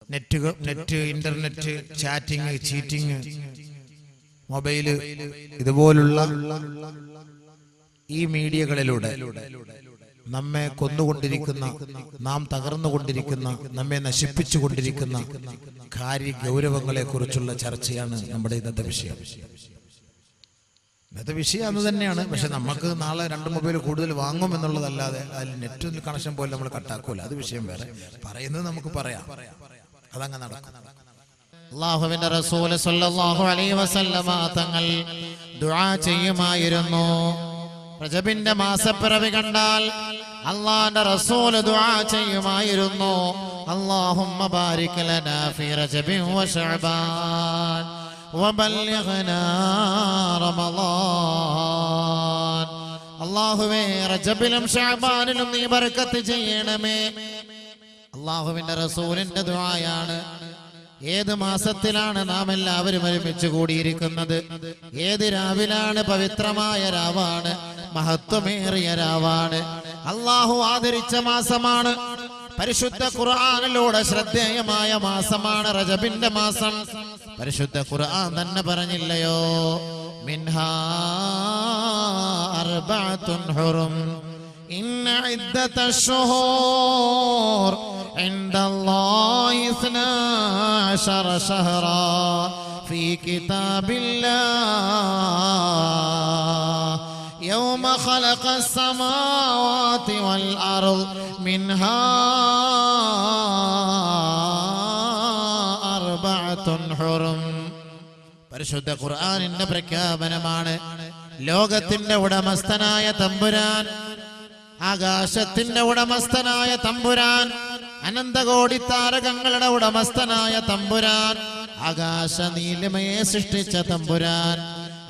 Net, internet, chatting, cheating, mobile, ഇതുപോലുള്ള ഈ മീഡിയകളിലൂടെ നമ്മെ കൊന്നുകൊണ്ടിരിക്കുന്ന, നാം തകർന്നുകൊണ്ടിരിക്കുന്ന, നമ്മെ നശിപ്പിച്ചുകൊണ്ടിരിക്കുന്ന കാര്യ ഗൗരവങ്ങളെ കുറിച്ചുള്ള ചർച്ചയാണ് നമ്മുടെ ഇന്നത്തെ വിഷയം. ഇന്നത്തെ വിഷയം അന്ന് തന്നെയാണ്. പക്ഷെ നമുക്ക് നാളെ 2 മൊബൈൽ കൂടുതൽ വാങ്ങും എന്നുള്ളതല്ലാതെ അതിൽ നെറ്റ് കണക്ഷൻ പോലും നമ്മൾ കട്ടാക്കൂല. അത് വിഷയം വേറെ. പറയുന്നത് നമുക്ക് പറയാം, അതങ്ങ് നടക്കും. അല്ലാഹുവിന്റെ റസൂൽ സല്ലല്ലാഹു അലൈഹി വസല്ലമ തങ്ങൾ ദുആ ചെയ്യുമായിരുന്നു. റജബിന്റെ മാസപ്പിറവി കണ്ടാൽ അല്ലാഹുവിന്റെ റസൂൽ ദുആ ചെയ്യുമായിരുന്നു. അല്ലാഹുമ്മ ബാരിക് ലനാ ഫീ റജബിൻ വ ശഅബാൻ വബല്ലിഗ്നാ റമളാൻ. അല്ലാഹുവേ, റജബിലും ശഅബാനിലും നീ ബർക്കത്ത് ചെയ്യണമേ. അല്ലാഹുവിന്റെ റസൂലിന്റെ ദുആയാണ്. ഏത് മാസത്തിലാണ് നാം എല്ലാവരും ഒരുമിച്ച് കൂടിയിരിക്കുന്നത്? ഏത് രാവിലാണ്? പവിത്രമായ രാവാണ്, മഹത്വമേറിയ രാവാണ്, അല്ലാഹു ആദരിച്ച മാസമാണ്. പരിശുദ്ധ ഖുർആനിലൂടെ ശ്രദ്ധേയമായ മാസമാണ് റജബിന്റെ മാസം. പരിശുദ്ധ ഖുർആൻ തന്നെ പറഞ്ഞില്ലയോ, മിൻഹാ അർബഅത്തുൻ ഹുറും ഇന്ന ഇദ്ദത്തശ് ശുഹൂർ ഇൻദല്ലാഹി 12 ശഹറാ ഫീ കിതാബില്ലാഹ് യൗമ ഖലഖസ് സമാവാതി വൽ അർദ് മിൻഹാ അർബഅത്തുൻ ഹുറും. പരിശുദ്ധ ഖുർആനിന്റെ പ്രഖ്യാപനമാണ്. ലോകത്തിന്റെ ഉടമസ്ഥനായ തമ്പുരാൻ, ആകാശത്തിന്റെ ഉടമസ്ഥനായ തമ്പുരാൻ, അനന്തകോടി താരകങ്ങളുടെ ഉടമസ്ഥനായ തമ്പുരാൻ, ആകാശ നീലിമയെ സൃഷ്ടിച്ച തമ്പുരാൻ,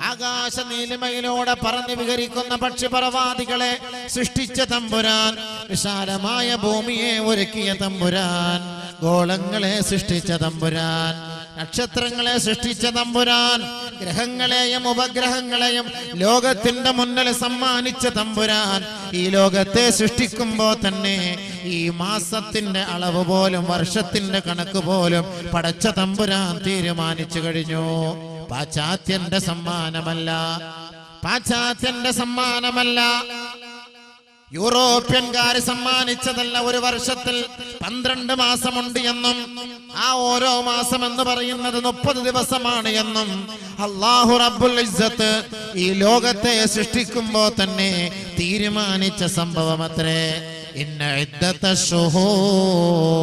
ആകാശ നീലിമയിലൂടെ പറഞ്ഞു വിഹരിക്കുന്ന പക്ഷിപറവാദികളെ സൃഷ്ടിച്ച തമ്പുരാൻ, വിശാലമായ ഭൂമിയെ ഒരുക്കിയ തമ്പുരാൻ, ഗോളങ്ങളെ സൃഷ്ടിച്ച തമ്പുരാൻ, നക്ഷത്രങ്ങളെ സൃഷ്ടിച്ച തമ്പുരാൻ, ഗ്രഹങ്ങളെയും ഉപഗ്രഹങ്ങളെയും ലോകത്തിന്റെ മുന്നിൽ സമ്മാനിച്ച തമ്പുരാൻ, ഈ ലോകത്തെ സൃഷ്ടിക്കുമ്പോൾ തന്നെ ഈ മാസത്തിന്റെ അളവ് പോലും വർഷത്തിന്റെ കണക്ക് പോലും പടച്ച തമ്പുരാൻ തീരുമാനിച്ചു കഴിഞ്ഞു. പാശ്ചാത്യന്റെ സമ്മാനമല്ല, പാശ്ചാത്യന്റെ സമ്മാനമല്ല, യൂറോപ്യൻകാര് സമ്മാനിച്ചതല്ല. ഒരു വർഷത്തിൽ 12 മാസമുണ്ട് എന്നും ആ ഓരോ മാസം എന്ന് പറയുന്നത് 30 ദിവസമാണ് എന്നും അല്ലാഹു റബ്ബുൽ ഇസ്സത്ത് ഈ ലോകത്തെ സൃഷ്ടിക്കുമ്പോൾ തന്നെ തീരുമാനിച്ച സംഭവമത്രേ. ഇന്ന ഇദ്ദത്തശ് ശുഹൂർ,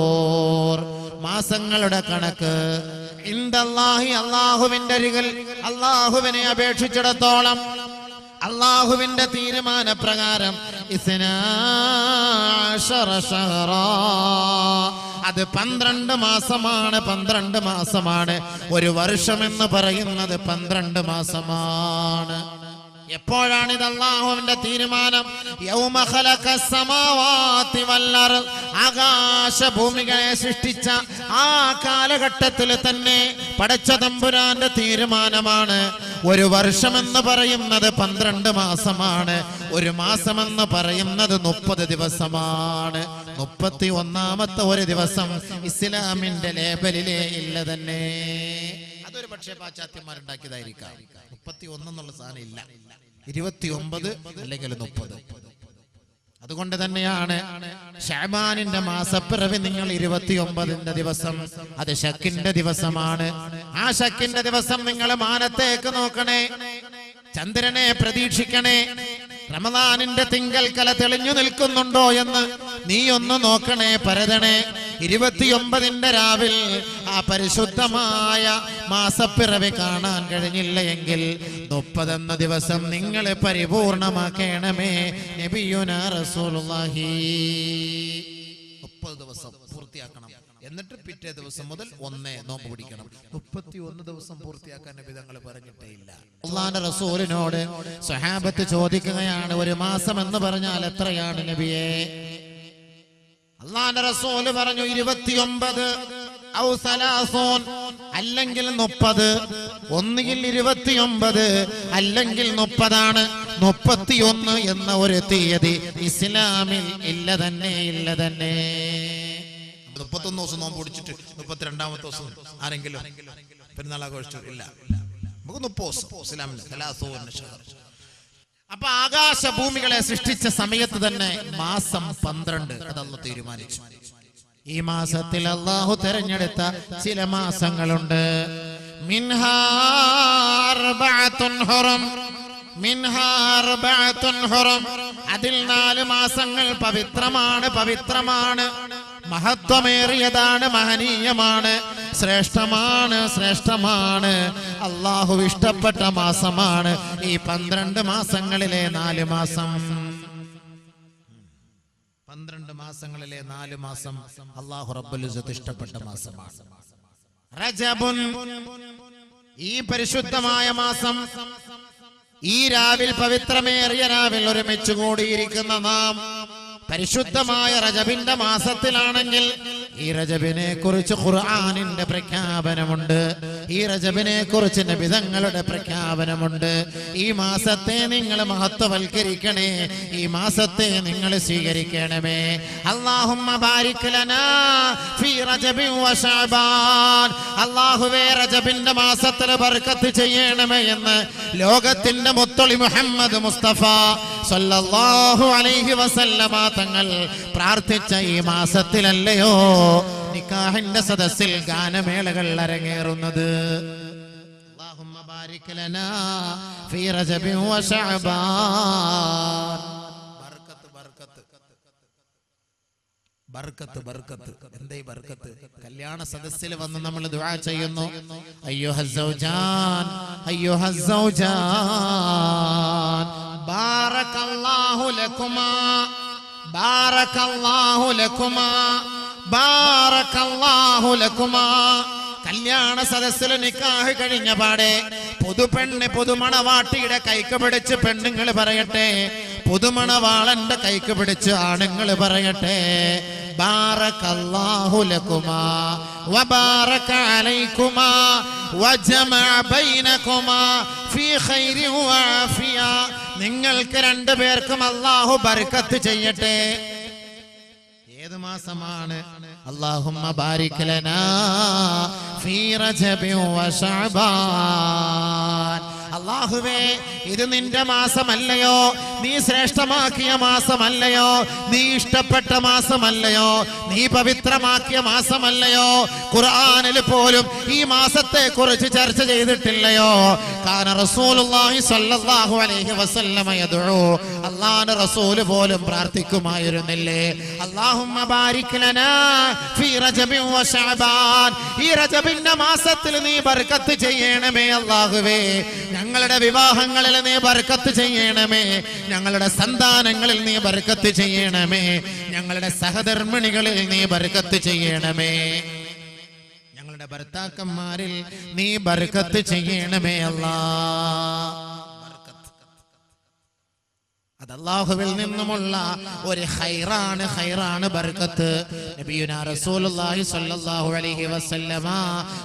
മാസങ്ങളുടെ കണക്ക്, ഇൻദല്ലാഹി, അല്ലാഹുവിന്റെ അരികിൽ, അല്ലാഹുവിനെ അപേക്ഷിച്ചിടത്തോളം, അല്ലാഹുവിന്റെ തീരുമാന പ്രകാരം 12 ശഹറാ, അത് 12 മാസമാണ്. 12 മാസമാണ്. ഒരു വർഷം എന്ന് പറയുന്നത് 12 മാസമാണ്. എപ്പോഴാണിത് അല്ലാഹുവിന്റെ തീരുമാനം? യൗമ ഖലഖസ് സമാവാതി വൽ അർദ്, ആകാശ ഭൂമികളെ സൃഷ്ടിച്ച ആ കാലഘട്ടത്തിൽ തന്നെ പടച്ച തമ്പുരാന്റെ തീരുമാനമാണ്. ഒരു വർഷമെന്ന് പറയുന്നത് 12 മാസമാണ്. ഒരു മാസമെന്ന് പറയുന്നത് 30 ദിവസമാണ്. 31ാമത്തെ ഒരു ദിവസം ഇസ്ലാമിന്റെ ലേബലിലേ ഇല്ല തന്നെ. അതൊരു പക്ഷേ പാശ്ചാത്യന്മാരുണ്ടാക്കിയതായിരിക്കാം. 31 എന്നുള്ള സാധനം ഇല്ല, 29 അല്ലെങ്കിൽ 30. അതുകൊണ്ട് തന്നെയാണ് ശഅബാനിന്റെ മാസപ്പിറവി നിങ്ങൾ 29ന്റെ ദിവസം, അത് ശക്കിന്റെ ദിവസമാണ്. ആ ശക്കിന്റെ ദിവസം നിങ്ങൾ മാനത്തേക്ക് നോക്കണേ, ചന്ദ്രനെ പ്രതീക്ഷിക്കണേ. റമദാനിന്റെ തിങ്കൽക്കല തെളിഞ്ഞു നിൽക്കുന്നുണ്ടോ എന്ന് നീ ഒന്ന് നോക്കണേ, പരതണേ. 29ന്റെ രാവിൽ ആ പരിശുദ്ധമായ മാസപ്പിറവി കാണാൻ കഴിഞ്ഞില്ല എങ്കിൽ 30 എന്ന ദിവസം നിങ്ങൾ പരിപൂർണമാക്കണമേ. നബിയുനാ റസൂലുള്ളാഹി 30 ദിവസം പൂർത്തിയാക്കണം. എന്നിട്ട് പിറ്റേ ദിവസം മുതൽ 1 നോമ്പ് പിടിക്കണം. 31 ദിവസം പൂർത്തിയാക്കാൻ നബി തങ്ങൾ പറഞ്ഞിട്ടേ ഇല്ല. അല്ലാഹുവിന്റെ റസൂലിനോട് സ്വഹാബത്ത് ചോദിക്കുകയാണ്, ഒരു മാസം എന്ന് പറഞ്ഞാൽ എത്രയാണ് നബിയേ? അല്ലാഹുവിന്റെ റസൂൽ പറഞ്ഞു 29 ഔ 30, അല്ലെങ്കിൽ 30. ഒന്നുകിൽ 29 അല്ലെങ്കിൽ 30. 31 എന്ന ഒരു തീയതി ഇസ്ലാമിൽ ഇല്ല തന്നെ, ഇല്ല തന്നെ. 31 ദിവസം നോമ്പ് പിടിച്ചിട്ട് 32ാമത്തെ ദിവസം ആരെങ്കിലും പെരുന്നാൾ ആഘോഷിച്ചു? ഇല്ല. നമുക്ക് 30 ദിവസം ഇസ്ലാമിൽ. അപ്പൊ ആകാശഭൂമികളെ സൃഷ്ടിച്ച സമയത്ത് തന്നെ മാസം 12 അത് അല്ലാഹു തീരുമാനിച്ചു. ഈ മാസത്തിൽ അല്ലാഹു തെരഞ്ഞെടുത്ത ചില മാസങ്ങളുണ്ട്. മിൻഹാ അർബഅത്തുൻ ഹുറം, മിൻഹാ അർബഅത്തുൻ ഹുറം. അതിൽ 4 മാസങ്ങൾ പവിത്രമാണ്, മഹത്വമേറിയതാണ്, മഹനീയമാണ്, ശ്രേഷ്ഠമാണ്. അല്ലാഹു ഇഷ്ടപ്പെട്ട മാസമാണ് ഈ 12 മാസങ്ങളിലെ 4 മാസം. 12 മാസങ്ങളിലെ 4 മാസം അല്ലാഹു റബ്ബുൽ ഇസ്സത്ത് ഇഷ്ടപ്പെട്ട മാസമാണ്. റജബുൻ, ഈ പരിശുദ്ധമായ മാസം, ഈ രാവിൽ, പവിത്രമേറിയ രാവിൽ ഒരുമിച്ച് കൂടിയിരിക്കുന്ന നാം പരിശുദ്ധമായ റജബിന്റെ മാസത്തിലാണെങ്കിൽ ഈ റജബിനെ കുറിച്ച് ഖുർആനിന്റെ പ്രഖ്യാപനമുണ്ട്. ഈ റജബിനെ കുറിച്ച് നബിതങ്ങളുടെ പ്രഖ്യാപനമുണ്ട്. ഈ മാസത്തെ നിങ്ങൾ മഹത്വവൽക്കരിക്കണേ, ഈ മാസത്തെ നിങ്ങൾ സ്വീകരിക്കണമേ. അല്ലാഹുമ്മ ബാരിക് ലനാ ഫീ റജബി വ ശഅബാൻ. അല്ലാഹുവേ, റജബിന്റെ മാസത്തിൽ ബർക്കത്ത് ചെയ്യണമേ എന്ന് ലോകത്തിന്റെ മുത്തളി മുഹമ്മദ് മുസ്തഫ സല്ലല്ലാഹു അലൈഹി വസല്ലമ തങ്ങൾ പ്രാർത്ഥിച്ച ഈ മാസത്തിലല്ലയോ നിക്കാഹിന്റെ സദസ്സിൽ ഗാനമേളകൾ അരങ്ങേറുന്നത്? അല്ലാഹുമ്മ ബാരിക് ലനാ ഫീ റജബി വ ശഅബാൻ. ബർക്കത്ത്. എന്തേ ബർക്കത്ത്? കല്യാണ സദസ്സിൽ വന്ന് നമ്മൾ ദുആ ചെയ്യുന്നു, അയ്യുഹസ്സൗജാൻ ബാറകല്ലാഹു ലക്കുമാ, ബാറകല്ലാഹു ലക്കുമാ, ബാറകല്ലാഹു ലക്കുമാ. കല്യാണ സദസ്സിൽ നിക്കാഹ് കഴിഞ്ഞ പാടെ പുതുമണവാട്ടിയുടെ കൈക്ക് പിടിച്ച് പെണ്ണുങ്ങൾ പറയട്ടെ, പുതുമണവാളന്റെ കൈക്ക് പിടിച്ച് ആണുങ്ങൾ പറയട്ടെ, ബാറകല്ലാഹു ലക്കുമാ വബാറക അലൈക്കുമാ വജമഅ ബൈനകുമാ ഫീ ഖൈരി വആഫിയ. നിങ്ങൾക്ക് 2 പേർക്കും അല്ലാഹു ബർക്കത്ത് ചെയ്യട്ടെ. ഏത് മാസമാണ്? അല്ലാഹുമ്മ ബാരിക് ലനാ ഫീ റജബി വ ശഅബാൻ. അല്ലാഹുവേ, ഇത് നിന്റെ മാസമല്ലയോ? നീ ശ്രേഷ്ഠമാക്കിയ മാസമല്ലയോ? നീ ഇഷ്ടപ്പെട്ട മാസമല്ലയോ? നീ പവിത്രമാക്കിയ മാസമല്ലയോ? ഖുർആനിൽ പോലും ഈ മാസത്തെ കുറിച്ച് ചർച്ച ചെയ്തിട്ടില്ലയോ? കാന റസൂലുള്ളാഹി സ്വല്ലല്ലാഹു അലൈഹി വസല്ലമ യദ്ഉ. അല്ലാഹുവിന്റെ റസൂൽ പോലും പ്രാർത്ഥിക്കുമായിരുന്നില്ലേ, അല്ലാഹുമ്മ ബാരിക് ലനാ ഫീ റജബി വ ശഅബാൻ. ഈ റജബിന്റെ മാസത്തിൽ നീ ബർക്കത്ത് ചെയ്യണമേ അല്ലാഹുവേ. ഞങ്ങളുടെ വിവാഹങ്ങളിൽ നീ ബർക്കത്ത് ചെയ്യണമേ, ഞങ്ങളുടെ സന്താനങ്ങളിൽ നീ ബർക്കത്ത് ചെയ്യണമേ, ഞങ്ങളുടെ സഹധർമ്മിണികളിൽ നീ ബർക്കത്ത് ചെയ്യണമേ, ഞങ്ങളുടെ ഭർത്താക്കന്മാരിൽ നീ ബർക്കത്ത് ചെയ്യണമേ അല്ലാഹ്. അത് അല്ലാഹുവിൽ നിന്നുമുള്ള ഒരു ഖൈറാണ് ബർക്കത്ത്. നബിയുനാ റസൂലുള്ളാഹി സ്വല്ലല്ലാഹു അലൈഹി വസല്ലമ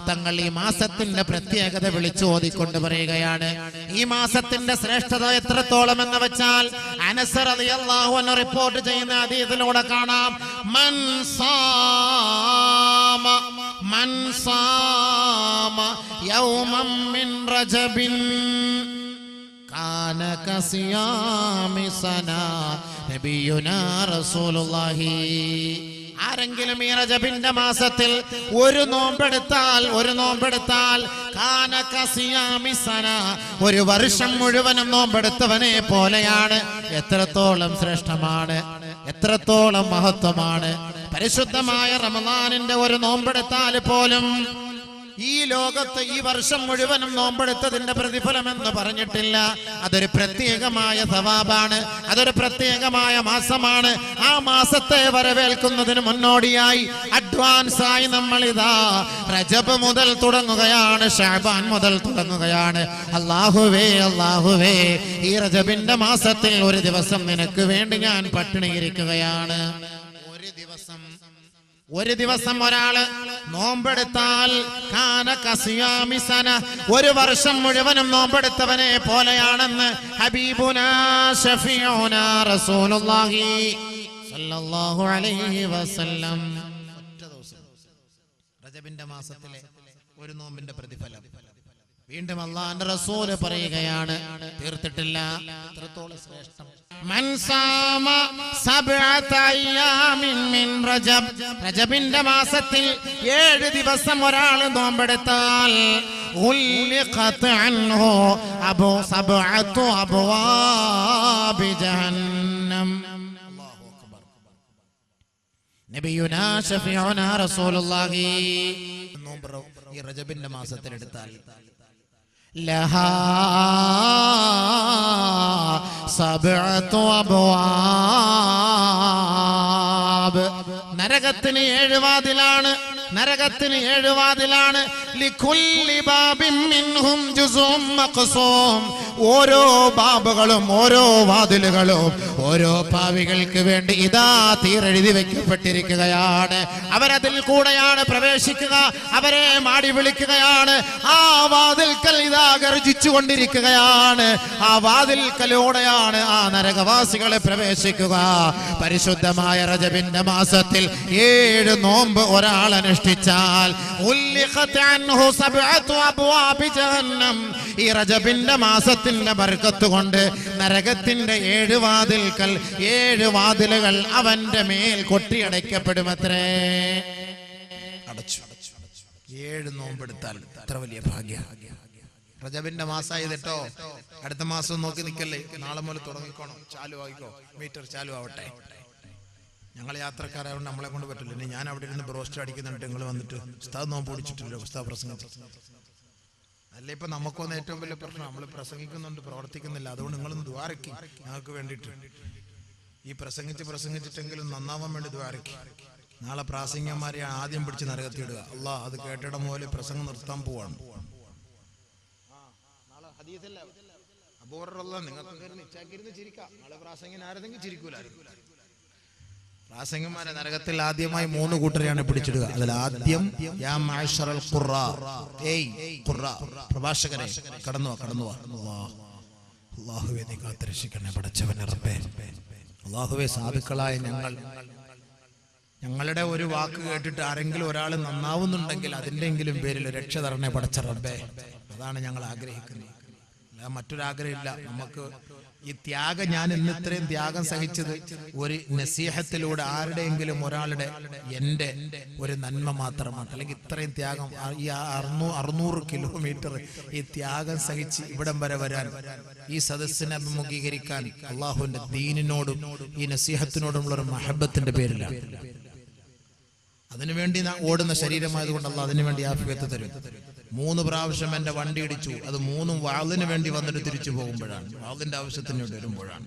തങ്ങൾ ഈ മാസത്തിന്റെ പ്രത്യേകത വിളിച്ചു ഓതിക്കൊണ്ട് പറയുകയാണ്. ഈ മാസത്തിന്റെ ശ്രേഷ്ഠത എത്രത്തോളം എന്ന് വെച്ചാൽ അനസ് റളിയല്ലാഹു അൻഹു റിപ്പോർട്ട് ചെയ്യുന്ന ഹദീസിലൂടെ കാണാം, മൻ സാമ യൗമൻ മിൻ റജബിൻ കാന കസിയാമി സനാ നബിയുനാ റസൂലുള്ളാഹി. ആരെങ്കിലും ഈ റജബിന്റെ മാസത്തിൽ ഒരു നോമ്പെടുത്താൽ കാന കസിയാമി സനാ, ഒരു വർഷം മുഴുവനും നോമ്പെടുത്തവനെ പോലെയാണ്. എത്രത്തോളം ശ്രേഷ്ഠമാണ്, എത്രത്തോളം മഹത്വമാണ്. പരിശുദ്ധമായ റമദാനിന്റെ ഒരു നോമ്പെടുത്താൽ പോലും ഈ ലോകത്ത് ഈ വർഷം മുഴുവനും നോമ്പെടുത്തതിന്റെ പ്രതിഫലം എന്ന് പറഞ്ഞിട്ടില്ല. അതൊരു പ്രത്യേകമായ സവാബാണ്, അതൊരു പ്രത്യേകമായ മാസമാണ്. ആ മാസത്തെ വരവേൽക്കുന്നതിന് മുന്നോടിയായി അഡ്വാൻസ് ആയി നമ്മൾ ഇതാ റജബ് മുതൽ തുടങ്ങുകയാണ്, ശഅബാൻ മുതൽ തുടങ്ങുകയാണ്. അല്ലാഹുവേ, ഈ റജബിന്റെ മാസത്തിൽ ഒരു ദിവസം നിനക്ക് വേണ്ടി ഞാൻ പട്ടിണിയിരിക്കുകയാണ്. ഒരു ദിവസം ഒരാള് നോമ്പെടുത്താൽ കാന കസിയാമി സന, ഒരു വർഷം മുഴുവനും നോമ്പെടുത്തവനെ പോലെയാണെന്ന് ഹബീബുനാ ഷഫീഉനാ റസൂലുള്ളാഹി സ്വല്ലല്ലാഹു അലൈഹി വസല്ലം. ഒറ്റ ദിവസം റജബിന്റെ മാസത്തിലെ ഒരു നോമ്പിന്റെ പ്രതിഫലം വീണ്ടും അല്ലാഹുവിന്റെ റസൂല് പറയുകയാണ്, തീർത്തിട്ടില്ല, എത്രത്തോളം ശ്രേഷ്ഠം. മൻ സാമ സബ്അത അയ്യാമിൻ മിൻ റജബ്, റജബിന്റെ മാസത്തിൽ 7 ദിവസം ഒരാൾ നോമ്പെടുത്താൽ ഉൽഖത് അൻഹു അബു സബ്അതു അബ്വാബി ജഹന്നം. അല്ലാഹു അക്ബർ. നബിയുനാ ശഫീഉനാ റസൂലുള്ളാഹി നോമ്പ് ഈ റജബിന്റെ മാസത്തിൽ എടുത്താൽ ലഹാ സബ്അതു അബ്വാബ്, നരകത്തിന് 7 വാതിലാണ്, നരകത്തിന് 7 വാതിലാണ്. ലികുല്ലി ബാബിൻ മിൻഹും ജുസും മഖ്സൂം, ഓരോ ബാബുകളും ഓരോ വാതിലുകളും ഓരോ പാവികൾക്ക് വേണ്ടി ഇതാ തീരെഴുതി വെക്കപ്പെട്ടിരിക്കുകയാണ്. അവരതിൽ കൂടെയാണ് പ്രവേശിക്കുക, അവരെ മാടി വിളിക്കുകയാണ്. ആ വാതിൽക്കൽ ഇതാ ഗർജിച്ചു കൊണ്ടിരിക്കുകയാണ്. ആ വാതിൽക്കലൂടെയാണ് ആ നരകവാസികളെ പ്രവേശിക്കുക. പരിശുദ്ധമായ റജബിന്റെ മാസത്തിൽ 7 നോമ്പ് ഒരാൾ അനുഷ്ഠിച്ചാൽ ഈ റജബിന്റെ മാസത്തിന്റെ ബർക്കത്ത് കൊണ്ട് നരകത്തിന്റെ 7 വാതിൽക്കൽ 7 വാതിലുകൾ അവന്റെ മേൽ കൊട്ടിയടയ്ക്കപ്പെടുമത്രേ. അടച്ചു 7 നോമ്പെടുത്താൽ എത്ര വലിയ ഭാഗ്യ. റജബിന്റെ മാസമായി കേട്ടോ. അടുത്ത മാസം നോക്കി നിൽക്കല്ലേ, നാളെ മുതൽ തുടങ്ങിക്കോണം. ചാലു ആയിക്കോ, മീറ്റർ ചാലു ആവട്ടെ. ഞങ്ങൾ യാത്രക്കാരായതുകൊണ്ട് നമ്മളെ കൊണ്ട് പറ്റില്ല. ഇനി ഞാൻ അവിടെ ഇരുന്ന് ബ്രോസ്റ്റ് അടിക്കുന്നുണ്ട്, നിങ്ങൾ വന്നിട്ട് ഉസ്താദ് നോമ്പ് പിടിച്ചിട്ടില്ല, ഉസ്താദ് പ്രസംഗിച്ചു അല്ല. ഇപ്പൊ നമുക്കൊന്ന് ഏറ്റവും വലിയ പ്രശ്നം, നമ്മൾ പ്രസംഗിക്കുന്നുണ്ട്, പ്രവർത്തിക്കുന്നില്ല. അതുകൊണ്ട് നിങ്ങളൊന്ന് ദ്വാരക്കി ഞങ്ങൾക്ക് വേണ്ടിയിട്ട്. ഈ പ്രസംഗിച്ചിട്ടെങ്കിലും നന്നാവാൻ വേണ്ടി ദ്വാരക്കി. നാളെ പ്രാസംഗികന്മാരെ ആദ്യം പിടിച്ച് നരകത്തിയിടുക. അല്ലാ, അത് കേട്ടിടം പോലെ പ്രസംഗം നിർത്താൻ പോവാണ്. അബൂഹുറൈറ നിങ്ങൾക്ക് ചിരിക്കാം, നാളെ പ്രാസംഗികൻ ആരെങ്കിലും ചിരിക്കൂല. പ്രാസംഗികന്മാരെ നരകത്തിൽ ആദ്യമായി 3 കൂട്ടരെയാണ് പിടിച്ചിടുക. അതിൽ ആദ്യം യാ മഅ്ശറൽ ഖുറാ, ഏയ് ഖുറാ പ്രഭാഷകരെ കടന്നു വാ. അല്ലാഹുവേ നീ കാത്തുരക്ഷിക്കണേ പടച്ചവനെ റബ്ബേ. അല്ലാഹുവേ സാധുക്കളായ ഞങ്ങളുടെ ഒരു വാക്ക് കേട്ടിട്ട് ആരെങ്കിലും ഒരാൾ നന്നാവുന്നുണ്ടെങ്കിൽ അതിൻ്റെങ്കിലും പേരിൽ രക്ഷ തരണേ പടച്ച റബ്ബേ. അതാണ് ഞങ്ങൾ ആഗ്രഹിക്കുന്നത്, അല്ല മറ്റൊരാഗ്രഹമില്ല നമുക്ക്. ഈ ത്യാഗം, ഞാൻ ഇന്ന് ഇത്രയും ത്യാഗം സഹിച്ചത് ഒരു നസീഹത്തിലൂടെ ആരുടെയെങ്കിലും ഒരാളുടെ എൻ്റെ ഒരു നന്മ മാത്രമാണ്. അല്ലെങ്കിൽ ഇത്രയും ത്യാഗം, ഈ 600 കിലോമീറ്റർ ഈ ത്യാഗം സഹിച്ച് ഇവിടം വരെ വരാൻ, ഈ സദസ്സിനെ അഭിമുഖീകരിക്കാൻ അള്ളാഹുവിന്റെ ദീനിനോടും ഈ നസീഹത്തിനോടുമുള്ള ഒരു മഹബത്തിന്റെ പേരിലാണ്. അതിനുവേണ്ടി ഓടുന്ന ശരീരമായതുകൊണ്ട് അള്ളാഹ് അതിനുവേണ്ടി ആഫിയത്ത് തരും. 3 പ്രാവശ്യം എൻ്റെ വണ്ടി ഇടിച്ചു. അത് 3ഉം വാളിന് വേണ്ടി വന്നിട്ട് തിരിച്ചു പോകുമ്പോഴാണ്, വാളിന്റെ ആവശ്യത്തിന് വേണ്ടി വരുമ്പോഴാണ്.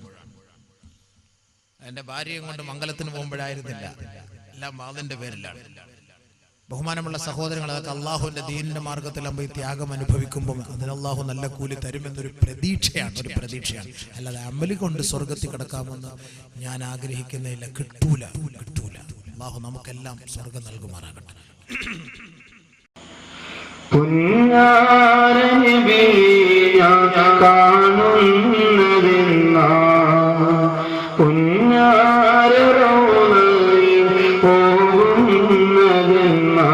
എൻ്റെ ഭാര്യയും കൊണ്ട് മംഗലത്തിന് പോകുമ്പോഴായിരുന്നില്ല, എല്ലാം വാളിന്റെ പേരിലാണ്. ബഹുമാനമുള്ള സഹോദരങ്ങൾ, അതൊക്കെ അള്ളാഹുവിന്റെ ദീനിന്റെ മാർഗത്തിലാകുമ്പോൾ ഈ ത്യാഗം അനുഭവിക്കുമ്പോൾ അതിന് അള്ളാഹു നല്ല കൂലി തരുമെന്നൊരു പ്രതീക്ഷയാണ്, ഒരു പ്രതീക്ഷയാണ്. അല്ലാതെ അമലി കൊണ്ട് സ്വർഗത്തിൽ കിടക്കാമെന്ന് ഞാൻ ആഗ്രഹിക്കുന്നില്ല. കിട്ടൂല. അള്ളാഹു നമുക്കെല്ലാം സ്വർഗം നൽകുമാറാകട്ടെ. പോകുന്നതെന്നാ